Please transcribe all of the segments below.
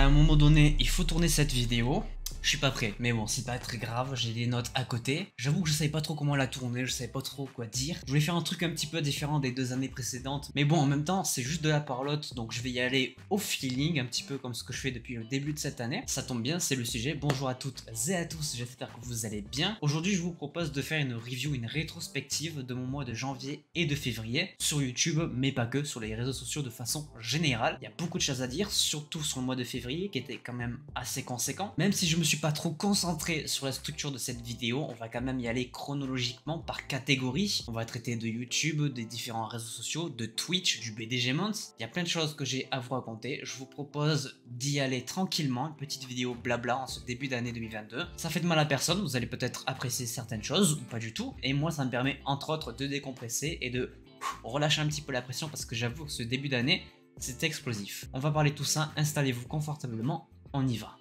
un moment donné, il faut tourner cette vidéo. Je suis pas prêt, mais bon, c'est pas très grave, j'ai des notes à côté. J'avoue que je savais pas trop comment la tourner, je savais pas trop quoi dire. Je voulais faire un truc un petit peu différent des 2 années précédentes, mais bon, en même temps, c'est juste de la parlotte, donc je vais y aller au feeling, un petit peu comme ce que je fais depuis le début de cette année. Ça tombe bien, c'est le sujet. Bonjour à toutes et à tous, j'espère que vous allez bien. Aujourd'hui, je vous propose de faire une review, une rétrospective de mon mois de janvier et de février sur YouTube, mais pas que, sur les réseaux sociaux de façon générale. Il y a beaucoup de choses à dire, surtout sur le mois de février, qui était quand même assez conséquent. Même si je me suis pas trop concentré sur la structure de cette vidéo, on va quand même y aller chronologiquement par catégorie. On va traiter de YouTube, des différents réseaux sociaux, de Twitch, du BDG Month. Il y a plein de choses que j'ai à vous raconter. Je vous propose d'y aller tranquillement, une petite vidéo blabla en ce début d'année 2022. Ça fait de mal à personne, vous allez peut-être apprécier certaines choses ou pas du tout. Et moi, ça me permet entre autres de décompresser et de relâcher un petit peu la pression parce que j'avoue que ce début d'année, c'est explosif. On va parler de tout ça, installez-vous confortablement, on y va.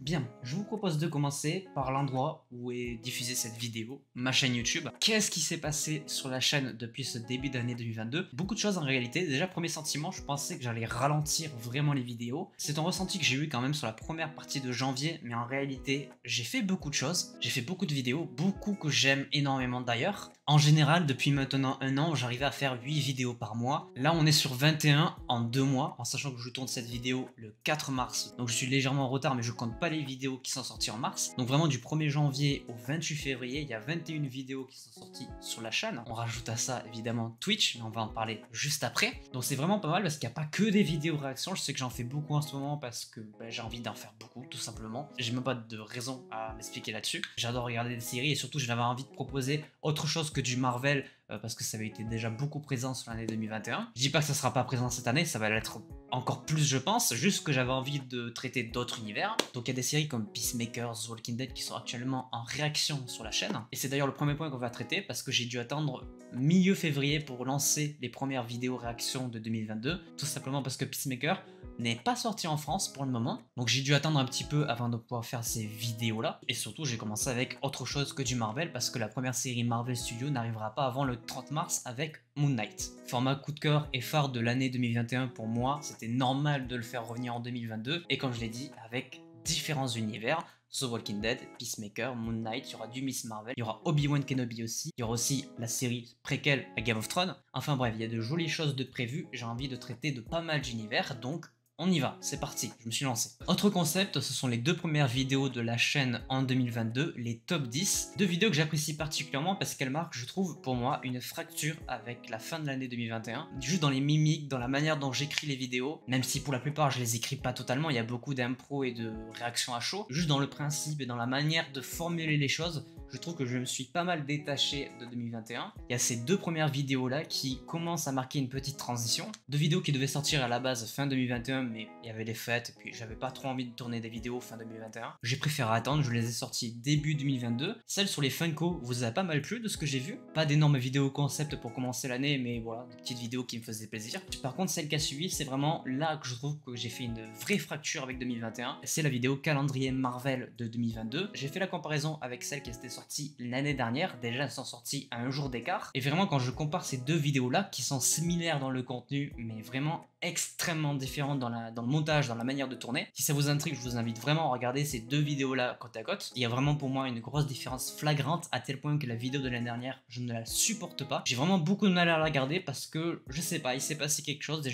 Bien, je vous propose de commencer par l'endroit où est diffusée cette vidéo, ma chaîne YouTube. Qu'est-ce qui s'est passé sur la chaîne depuis ce début d'année 2022? Beaucoup de choses en réalité. Déjà, premier sentiment, je pensais que j'allais ralentir vraiment les vidéos. C'est un ressenti que j'ai eu quand même sur la première partie de janvier, mais en réalité, j'ai fait beaucoup de choses. J'ai fait beaucoup de vidéos, beaucoup que j'aime énormément d'ailleurs. En général, depuis maintenant un an, j'arrivais à faire 8 vidéos par mois. Là, on est sur 21 en 2 mois, en sachant que je tourne cette vidéo le 4 mars. Donc je suis légèrement en retard, mais je compte pas les vidéos qui sont sorties en mars. Donc vraiment du 1er janvier au 28 février, il y a 21 vidéos qui sont sorties sur la chaîne. On rajoute à ça évidemment Twitch, mais on va en parler juste après. Donc c'est vraiment pas mal parce qu'il n'y a pas que des vidéos réactions. Je sais que j'en fais beaucoup en ce moment parce que j'ai envie d'en faire beaucoup, tout simplement. J'ai même pas de raison à m'expliquer là-dessus. J'adore regarder des séries et surtout j'avais envie de proposer autre chose que du Marvel parce que ça avait été déjà beaucoup présent sur l'année 2021. Je dis pas que ça sera pas présent cette année, ça va l'être encore plus je pense, juste que j'avais envie de traiter d'autres univers. Donc il y a des séries comme Peacemaker, The Walking Dead qui sont actuellement en réaction sur la chaîne. Et c'est d'ailleurs le premier point qu'on va traiter parce que j'ai dû attendre milieu février pour lancer les premières vidéos réactions de 2022. Tout simplement parce que Peacemaker n'est pas sorti en France pour le moment. Donc j'ai dû attendre un petit peu avant de pouvoir faire ces vidéos là. Et surtout j'ai commencé avec autre chose que du Marvel parce que la première série Marvel Studios n'arrivera pas avant le 30 mars avec Moon Knight. Format coup de cœur et phare de l'année 2021 pour moi, c'était normal de le faire revenir en 2022 et comme je l'ai dit, avec différents univers, The Walking Dead, Peacemaker, Moon Knight, il y aura du Miss Marvel, il y aura Obi-Wan Kenobi aussi, il y aura aussi la série préquelle à Game of Thrones. Enfin bref, il y a de jolies choses de prévues, j'ai envie de traiter de pas mal d'univers, donc on y va, c'est parti, je me suis lancé. Autre concept, ce sont les 2 premières vidéos de la chaîne en 2022, les top 10. 2 vidéos que j'apprécie particulièrement parce qu'elles marquent, je trouve, pour moi, une fracture avec la fin de l'année 2021. Juste dans les mimiques, dans la manière dont j'écris les vidéos, même si pour la plupart je les écris pas totalement, il y a beaucoup d'impro et de réactions à chaud. Juste dans le principe et dans la manière de formuler les choses, je trouve que je me suis pas mal détaché de 2021. Il y a ces 2 premières vidéos là qui commencent à marquer une petite transition. 2 vidéos qui devaient sortir à la base fin 2021, mais il y avait les fêtes et puis j'avais pas trop envie de tourner des vidéos fin 2021. J'ai préféré attendre, je les ai sorties début 2022. Celle sur les Funko vous a pas mal plu de ce que j'ai vu. Pas d'énormes vidéos concept pour commencer l'année, mais voilà, des petites vidéos qui me faisaient plaisir. Par contre, celle qui a suivi, c'est vraiment là que je trouve que j'ai fait une vraie fracture avec 2021. C'est la vidéo calendrier Marvel de 2022. J'ai fait la comparaison avec celle qui était sortie l'année dernière. Déjà, elles sont sorties à un jour d'écart. Et vraiment, quand je compare ces 2 vidéos-là, qui sont similaires dans le contenu, mais vraiment extrêmement différentes dans le montage, dans la manière de tourner. Si ça vous intrigue, je vous invite vraiment à regarder ces 2 vidéos là côte à côte. Il y a vraiment pour moi une grosse différence flagrante à tel point que la vidéo de l'année dernière, je ne la supporte pas. J'ai vraiment beaucoup de mal à la regarder parce que, je sais pas, il s'est passé quelque chose et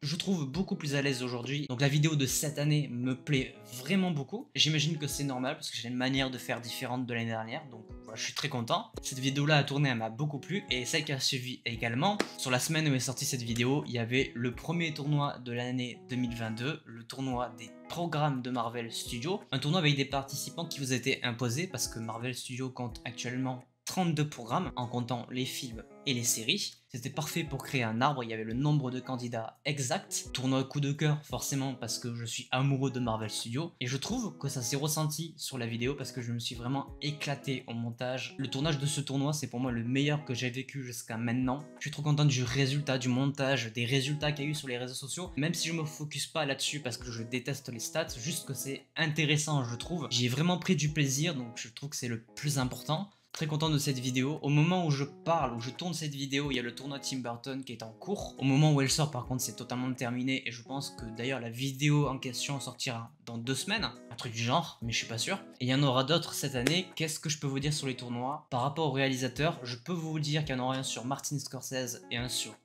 je trouve beaucoup plus à l'aise aujourd'hui. Donc la vidéo de cette année me plaît vraiment beaucoup. J'imagine que c'est normal parce que j'ai une manière de faire différente de l'année dernière. Donc voilà, je suis très content. Cette vidéo là à tourner, elle m'a beaucoup plu. Et celle qui a suivi également, sur la semaine où est sortie cette vidéo, il y avait le premier tournoi de l'année 2022, le tournoi des programmes de Marvel Studios. Un tournoi avec des participants qui vous étaient imposés parce que Marvel Studios compte actuellement 32 programmes en comptant les films et les séries. C'était parfait pour créer un arbre, il y avait le nombre de candidats exact. Tournoi coup de cœur forcément parce que je suis amoureux de Marvel Studios et je trouve que ça s'est ressenti sur la vidéo parce que je me suis vraiment éclaté au montage. Le tournage de ce tournoi c'est pour moi le meilleur que j'ai vécu jusqu'à maintenant. Je suis trop content du résultat, du montage, des résultats qu'il y a eu sur les réseaux sociaux, même si je me focus pas là-dessus parce que je déteste les stats, juste que c'est intéressant je trouve. J'y ai vraiment pris du plaisir donc je trouve que c'est le plus important. Très content de cette vidéo. Au moment où je parle, où je tourne cette vidéo, il y a le tournoi Tim Burton qui est en cours. Au moment où elle sort, par contre, c'est totalement terminé et je pense que d'ailleurs la vidéo en question sortira dans 2 semaines, un truc du genre, mais je suis pas sûr. Et il y en aura d'autres cette année. Qu'est-ce que je peux vous dire sur les tournois? Par rapport aux réalisateurs, je peux vous dire qu'il y en aura un sur Martin Scorsese et un sur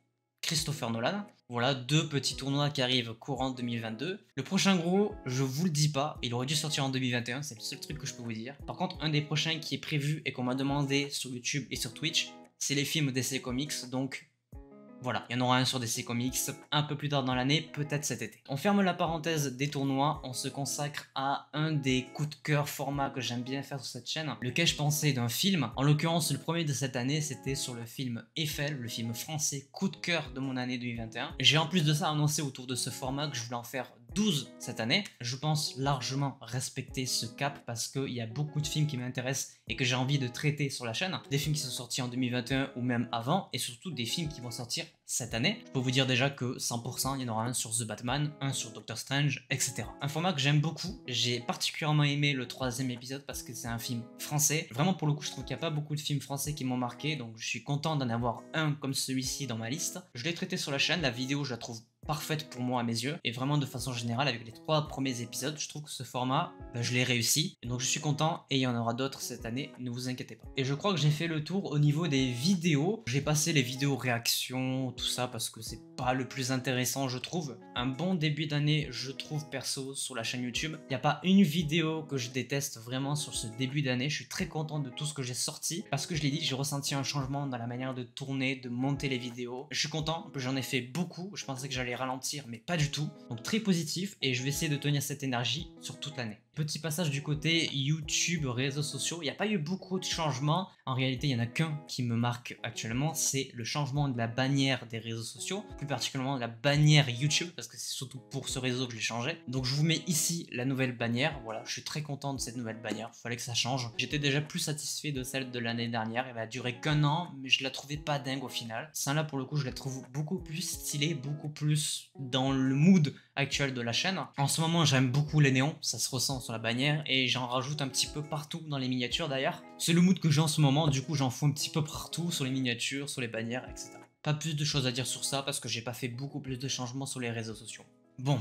Christopher Nolan. Voilà, 2 petits tournois qui arrivent courant 2022. Le prochain gros, je vous le dis pas, il aurait dû sortir en 2021, c'est le seul truc que je peux vous dire. Par contre, un des prochains qui est prévu et qu'on m'a demandé sur YouTube et sur Twitch, c'est les films DC Comics, donc voilà, il y en aura un sur DC Comics un peu plus tard dans l'année, peut-être cet été. On ferme la parenthèse des tournois, on se consacre à un des coups de cœur formats que j'aime bien faire sur cette chaîne, lequel je pensais d'un film. En l'occurrence, le premier de cette année, c'était sur le film Eiffel, le film français coup de cœur de mon année 2021. J'ai en plus de ça annoncé autour de ce format que je voulais en faire 12 cette année. Je pense largement respecter ce cap parce qu'il y a beaucoup de films qui m'intéressent et que j'ai envie de traiter sur la chaîne. Des films qui sont sortis en 2021 ou même avant et surtout des films qui vont sortir cette année. Je peux vous dire déjà que 100% il y en aura un sur The Batman, un sur Doctor Strange, etc. Un format que j'aime beaucoup. J'ai particulièrement aimé le 3e épisode parce que c'est un film français. Vraiment pour le coup je trouve qu'il n'y a pas beaucoup de films français qui m'ont marqué donc je suis content d'en avoir un comme celui-ci dans ma liste. Je l'ai traité sur la chaîne, la vidéo je la trouve parfaite pour moi à mes yeux et vraiment de façon générale avec les 3 premiers épisodes je trouve que ce format je l'ai réussi et donc je suis content et il y en aura d'autres cette année, ne vous inquiétez pas. Et je crois que j'ai fait le tour au niveau des vidéos. J'ai passé les vidéos réactions, tout ça parce que c'est pas le plus intéressant je trouve. Un bon début d'année je trouve perso sur la chaîne YouTube. Il n'y a pas une vidéo que je déteste vraiment sur ce début d'année. Je suis très content de tout ce que j'ai sorti parce que je l'ai dit, j'ai ressenti un changement dans la manière de tourner, de monter les vidéos. Je suis content, j'en ai fait beaucoup, je pensais que j'allais ralentir mais pas du tout. Donc très positif et je vais essayer de tenir cette énergie sur toute l'année. Petit passage du côté YouTube, réseaux sociaux, il n'y a pas eu beaucoup de changements. En réalité, il n'y en a qu'un qui me marque actuellement, c'est le changement de la bannière des réseaux sociaux, plus particulièrement de la bannière YouTube, parce que c'est surtout pour ce réseau que je l'ai changé. Donc je vous mets ici la nouvelle bannière, voilà, je suis très content de cette nouvelle bannière, il fallait que ça change. J'étais déjà plus satisfait de celle de l'année dernière, elle a duré qu'un an, mais je la trouvais pas dingue au final. Celle-là pour le coup, je la trouve beaucoup plus stylée, beaucoup plus dans le mood actuel de la chaîne. En ce moment, j'aime beaucoup les néons, ça se ressent sur la bannière et j'en rajoute un petit peu partout dans les miniatures d'ailleurs. C'est le mood que j'ai en ce moment, du coup j'en fous un petit peu partout sur les miniatures, sur les bannières, etc. Pas plus de choses à dire sur ça parce que j'ai pas fait beaucoup plus de changements sur les réseaux sociaux. Bon,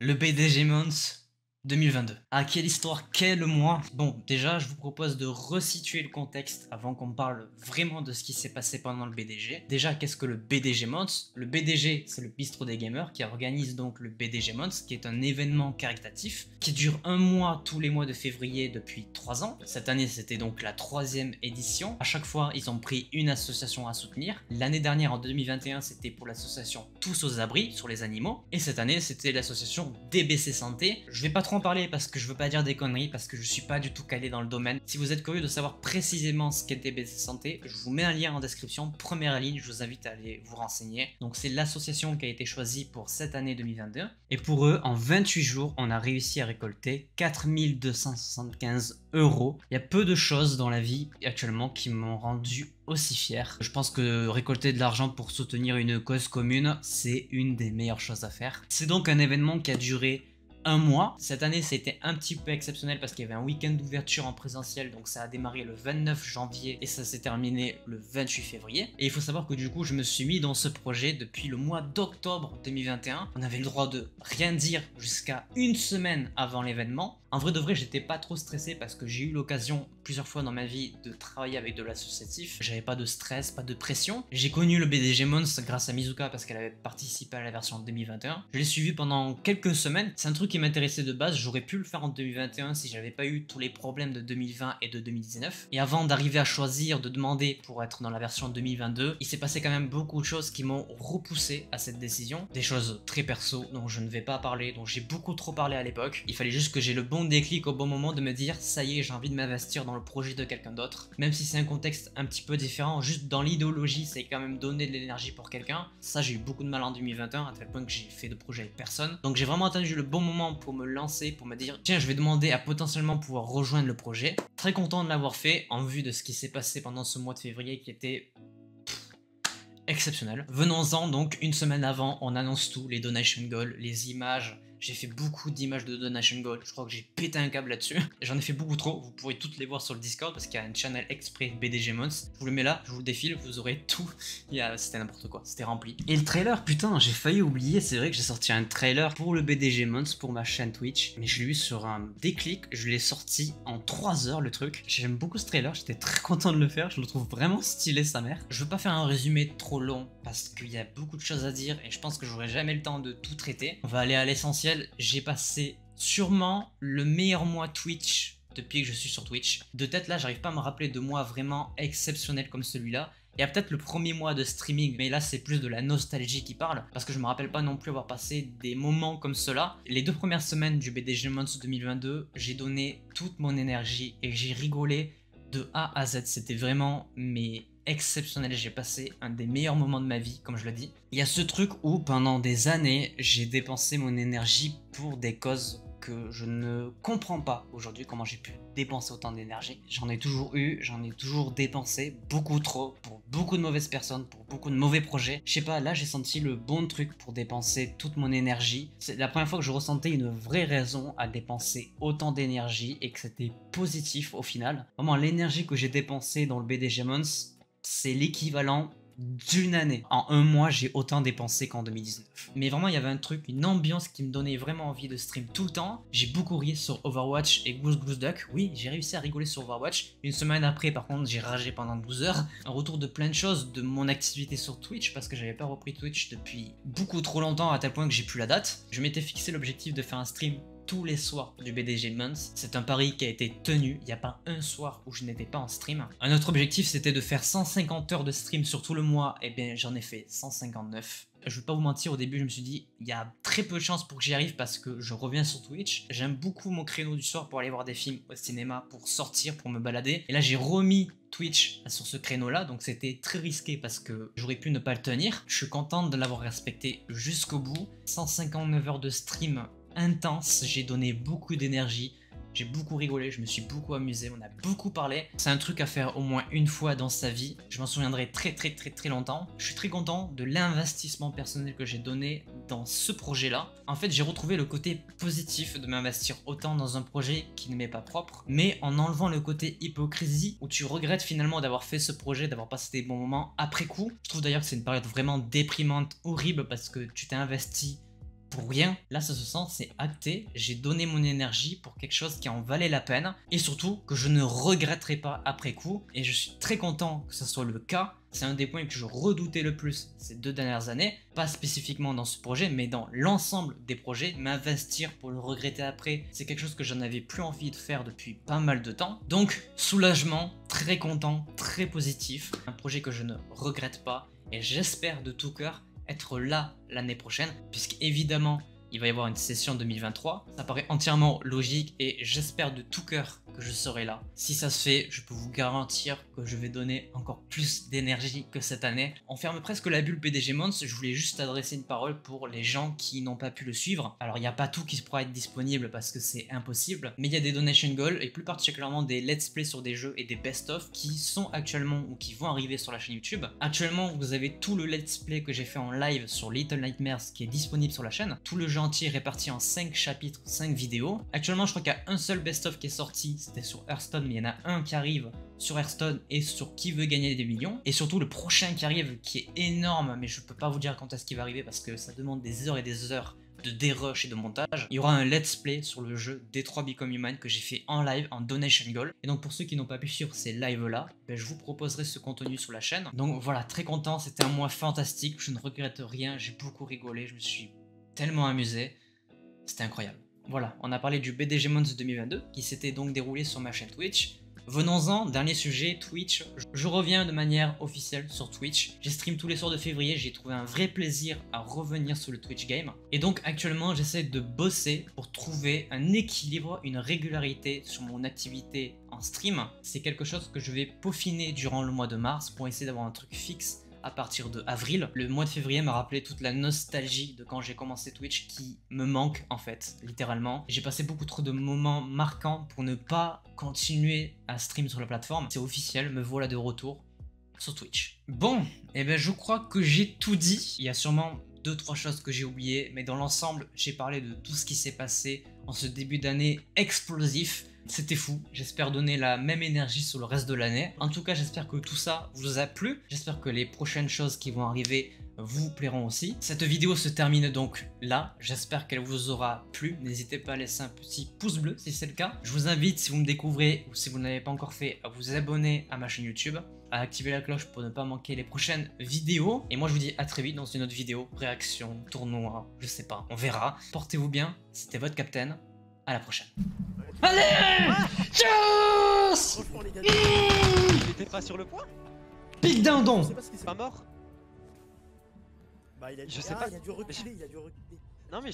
le BDG Month 2022. Ah, quelle histoire, quel mois. Bon, déjà, je vous propose de resituer le contexte avant qu'on parle vraiment de ce qui s'est passé pendant le BDG. Déjà, qu'est-ce que le BDG Month? Le BDG, c'est le Bistrot des Gamers qui organise donc le BDG Month, qui est un événement caritatif qui dure un mois tous les mois de février depuis 3 ans. Cette année, c'était donc la 3e édition. À chaque fois, ils ont pris une association à soutenir. L'année dernière, en 2021, c'était pour l'association Tous aux Abris sur les animaux. Et cette année, c'était l'association DBC Santé. Je vais pas trop en parler parce que je veux pas dire des conneries, parce que je suis pas du tout calé dans le domaine. Si vous êtes curieux de savoir précisément ce qu'est DBC Santé, je vous mets un lien en description, première ligne, je vous invite à aller vous renseigner. Donc c'est l'association qui a été choisie pour cette année 2022. Et pour eux, en 28 jours, on a réussi à récolter 4275 €. Il y a peu de choses dans la vie actuellement qui m'ont rendu aussi fier. Je pense que récolter de l'argent pour soutenir une cause commune, c'est une des meilleures choses à faire. C'est donc un événement qui a duré un mois. Cette année, c'était un petit peu exceptionnel parce qu'il y avait un week-end d'ouverture en présentiel, donc ça a démarré le 29 janvier et ça s'est terminé le 28 février. Et il faut savoir que du coup, je me suis mis dans ce projet depuis le mois d'octobre 2021. On avait le droit de rien dire jusqu'à une semaine avant l'événement. En vrai de vrai, j'étais pas trop stressé parce que j'ai eu l'occasion plusieurs fois dans ma vie de travailler avec de l'associatif. J'avais pas de stress, pas de pression. J'ai connu le BDG Mons grâce à Mizuka parce qu'elle avait participé à la version 2021. Je l'ai suivi pendant quelques semaines. C'est un truc qui m'intéressait de base. J'aurais pu le faire en 2021 si j'avais pas eu tous les problèmes de 2020 et de 2019. Et avant d'arriver à choisir, de demander pour être dans la version 2022, il s'est passé quand même beaucoup de choses qui m'ont repoussé à cette décision. Des choses très perso dont je ne vais pas parler, dont j'ai beaucoup trop parlé à l'époque. Il fallait juste que j'ai le bon bon déclic au bon moment de me dire ça y est, j'ai envie de m'investir dans le projet de quelqu'un d'autre. Même si c'est un contexte un petit peu différent, juste dans l'idéologie, c'est quand même donner de l'énergie pour quelqu'un. Ça, j'ai eu beaucoup de mal en 2021 à tel point que j'ai fait de projet avec personne. Donc j'ai vraiment attendu le bon moment pour me lancer, pour me dire tiens, je vais demander à potentiellement pouvoir rejoindre le projet. Très content de l'avoir fait en vue de ce qui s'est passé pendant ce mois de février qui était exceptionnel. Venons-en donc, une semaine avant, on annonce tout, les donation goals, les images. J'ai fait beaucoup d'images de donation goals, je crois que j'ai pété un câble là-dessus. J'en ai fait beaucoup trop, vous pourrez toutes les voir sur le Discord parce qu'il y a un channel exprès BDG Months. Je vous le mets là, je vous le défile, vous aurez tout. C'était n'importe quoi, c'était rempli. Et le trailer, putain, j'ai failli oublier, c'est vrai que j'ai sorti un trailer pour le BDG Months, pour ma chaîne Twitch, mais je l'ai eu sur un déclic, je l'ai sorti en 3 heures le truc. J'aime beaucoup ce trailer, j'étais très content de le faire, je le trouve vraiment stylé sa mère. Je veux pas faire un résumé trop long parce qu'il y a beaucoup de choses à dire et je pense que j'aurai jamais le temps de tout traiter. On va aller à l'essentiel. J'ai passé sûrement le meilleur mois Twitch depuis que je suis sur Twitch. De tête là, j'arrive pas à me rappeler de mois vraiment exceptionnels comme celui-là. Il y a peut-être le premier mois de streaming, mais là c'est plus de la nostalgie qui parle, parce que je me rappelle pas non plus avoir passé des moments comme cela. Les 2 premières semaines du BDG Months 2022, j'ai donné toute mon énergie et j'ai rigolé de A à Z. C'était vraiment exceptionnel, j'ai passé un des meilleurs moments de ma vie, comme je le dis. Il y a ce truc où pendant des années, j'ai dépensé mon énergie pour des causes que je ne comprends pas aujourd'hui, comment j'ai pu dépenser autant d'énergie. J'en ai toujours eu, j'en ai toujours dépensé beaucoup trop pour beaucoup de mauvaises personnes, pour beaucoup de mauvais projets. Je sais pas, là j'ai senti le bon truc pour dépenser toute mon énergie. C'est la première fois que je ressentais une vraie raison à dépenser autant d'énergie et que c'était positif au final. Vraiment, l'énergie que j'ai dépensée dans le BDG Months, c'est l'équivalent d'une année. En un mois, j'ai autant dépensé qu'en 2019. Mais vraiment, il y avait un truc, une ambiance qui me donnait vraiment envie de stream tout le temps. J'ai beaucoup ri sur Overwatch et Goose Goose Duck. Oui, j'ai réussi à rigoler sur Overwatch. Une semaine après, par contre, j'ai ragé pendant 12 heures. Un retour de plein de choses, de mon activité sur Twitch, parce que j'avais pas repris Twitch depuis beaucoup trop longtemps, à tel point que j'ai plus la date. Je m'étais fixé l'objectif de faire un stream tous les soirs du BDG Months. C'est un pari qui a été tenu, il n'y a pas un soir où je n'étais pas en stream. Un autre objectif, c'était de faire 150 heures de stream sur tout le mois, et bien j'en ai fait 159. Je vais pas vous mentir, au début je me suis dit il y a très peu de chances pour que j'y arrive parce que je reviens sur Twitch. J'aime beaucoup mon créneau du soir pour aller voir des films au cinéma, pour sortir, pour me balader. Et là j'ai remis Twitch sur ce créneau là, donc c'était très risqué parce que j'aurais pu ne pas le tenir. Je suis content de l'avoir respecté jusqu'au bout. 159 heures de stream intense, j'ai donné beaucoup d'énergie, j'ai beaucoup rigolé, je me suis beaucoup amusé, on a beaucoup parlé. C'est un truc à faire au moins une fois dans sa vie, je m'en souviendrai très longtemps. Je suis très content de l'investissement personnel que j'ai donné dans ce projet là. En fait, j'ai retrouvé le côté positif de m'investir autant dans un projet qui ne m'est pas propre, mais en enlevant le côté hypocrisie où tu regrettes finalement d'avoir fait ce projet, d'avoir passé des bons moments après coup. Je trouve d'ailleurs que c'est une période vraiment déprimante, horrible, parce que tu t'es investi pour rien. Là ça se sent, c'est acté, j'ai donné mon énergie pour quelque chose qui en valait la peine et surtout que je ne regretterai pas après coup, et je suis très content que ce soit le cas. C'est un des points que je redoutais le plus ces 2 dernières années, pas spécifiquement dans ce projet mais dans l'ensemble des projets. M'investir pour le regretter après, c'est quelque chose que j'en avais plus envie de faire depuis pas mal de temps. Donc soulagement, très content, très positif, un projet que je ne regrette pas et j'espère de tout cœur être là l'année prochaine, puisque évidemment il va y avoir une session 2023, ça paraît entièrement logique et j'espère de tout cœur que je serai là. Si ça se fait, je peux vous garantir que je vais donner encore plus d'énergie que cette année. On ferme presque la bulle BDG Months, je voulais juste adresser une parole pour les gens qui n'ont pas pu le suivre. Alors il n'y a pas tout qui pourra être disponible parce que c'est impossible, mais il y a des donation goals et plus particulièrement des let's play sur des jeux et des best-of qui sont actuellement ou qui vont arriver sur la chaîne YouTube. Actuellement, vous avez tout le let's play que j'ai fait en live sur Little Nightmares qui est disponible sur la chaîne. Tout le jeu entier réparti en 5 chapitres, 5 vidéos. Actuellement, je crois qu'il y a un seul best-of qui est sorti, c'était sur Hearthstone, mais il y en a un qui arrive sur Hearthstone et sur Qui veut gagner des millions. Et surtout le prochain qui arrive, qui est énorme, mais je peux pas vous dire quand est-ce qu'il va arriver parce que ça demande des heures et des heures de dérush et de montage. Il y aura un let's play sur le jeu Detroit Become Human que j'ai fait en live, en donation goal. Et donc pour ceux qui n'ont pas pu suivre ces lives là, je vous proposerai ce contenu sur la chaîne. Donc voilà, très content, c'était un mois fantastique, je ne regrette rien, j'ai beaucoup rigolé, je me suis tellement amusé, c'était incroyable. Voilà, on a parlé du BDG Months 2022 qui s'était donc déroulé sur ma chaîne Twitch. Venons-en, dernier sujet, Twitch. Je reviens de manière officielle sur Twitch. J'ai stream tous les soirs de février, j'ai trouvé un vrai plaisir à revenir sur le Twitch game. Et donc actuellement, j'essaie de bosser pour trouver un équilibre, une régularité sur mon activité en stream. C'est quelque chose que je vais peaufiner durant le mois de mars pour essayer d'avoir un truc fixe à partir de avril. Le mois de février m'a rappelé toute la nostalgie de quand j'ai commencé Twitch qui me manque en fait, littéralement. J'ai passé beaucoup trop de moments marquants pour ne pas continuer à stream sur la plateforme. C'est officiel, me voilà de retour sur Twitch. Bon, et ben je crois que j'ai tout dit. Il y a sûrement 2-3 choses que j'ai oubliées, mais dans l'ensemble, j'ai parlé de tout ce qui s'est passé en ce début d'année explosif. C'était fou, j'espère donner la même énergie sur le reste de l'année. En tout cas, j'espère que tout ça vous a plu. J'espère que les prochaines choses qui vont arriver vous plairont aussi. Cette vidéo se termine donc là. J'espère qu'elle vous aura plu. N'hésitez pas à laisser un petit pouce bleu si c'est le cas. Je vous invite, si vous me découvrez ou si vous ne l'avez pas encore fait, à vous abonner à ma chaîne YouTube, à activer la cloche pour ne pas manquer les prochaines vidéos. Et moi, je vous dis à très vite dans une autre vidéo. Réaction, tournoi, je sais pas, on verra. Portez-vous bien, c'était votre capitaine. À la prochaine. Allez, tchuss. Il était pas sur le point? Pique dindon. Pas mort? Bah il a, Je sais pas. Il a dû reculer, il a dû reculer. Non mais...